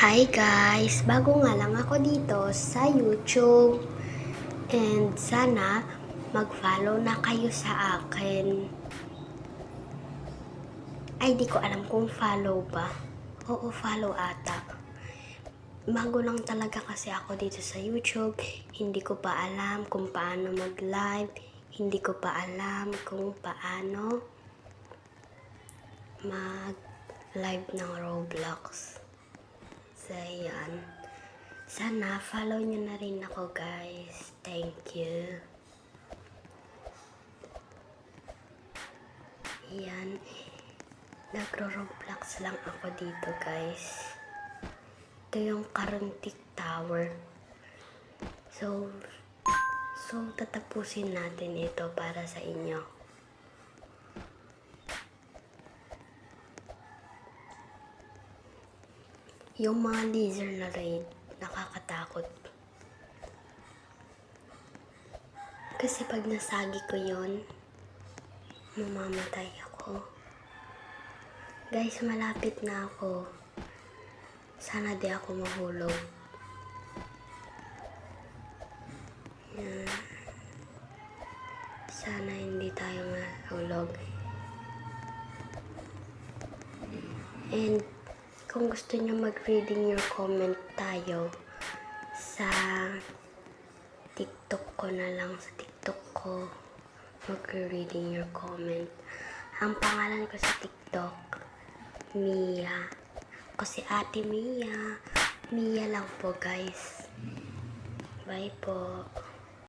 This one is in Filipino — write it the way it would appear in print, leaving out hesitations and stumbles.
Hi guys! Bago nga lang ako dito sa YouTube. And sana mag-follow na kayo sa akin. Ay, di ko alam kung follow ba. Oo, follow ata. Bago lang talaga kasi ako dito sa YouTube. Hindi ko pa alam kung paano mag-live. Hindi ko pa alam kung paano mag-live ng Roblox. So, ayan. Sana follow nyo na rin ako, guys. Thank you. Ayan. Nagro-Roblox lang ako dito, guys. Ito yung Karantik Tower. So, tatapusin natin ito para sa inyo. Yung mga laser na raid, nakakatakot. Kasi pag nasagi ko yun, mamamatay ako. Guys, malapit na ako. Sana di ako mahulog. Yan. Sana hindi tayo mahulog. And kung gusto nyo mag-reading your comment tayo sa TikTok ko na lang. Sa TikTok ko mag-reading your comment. Ang pangalan ko sa TikTok, Mia. Ako si Ate Mia. Mia lang po, guys. Bye po.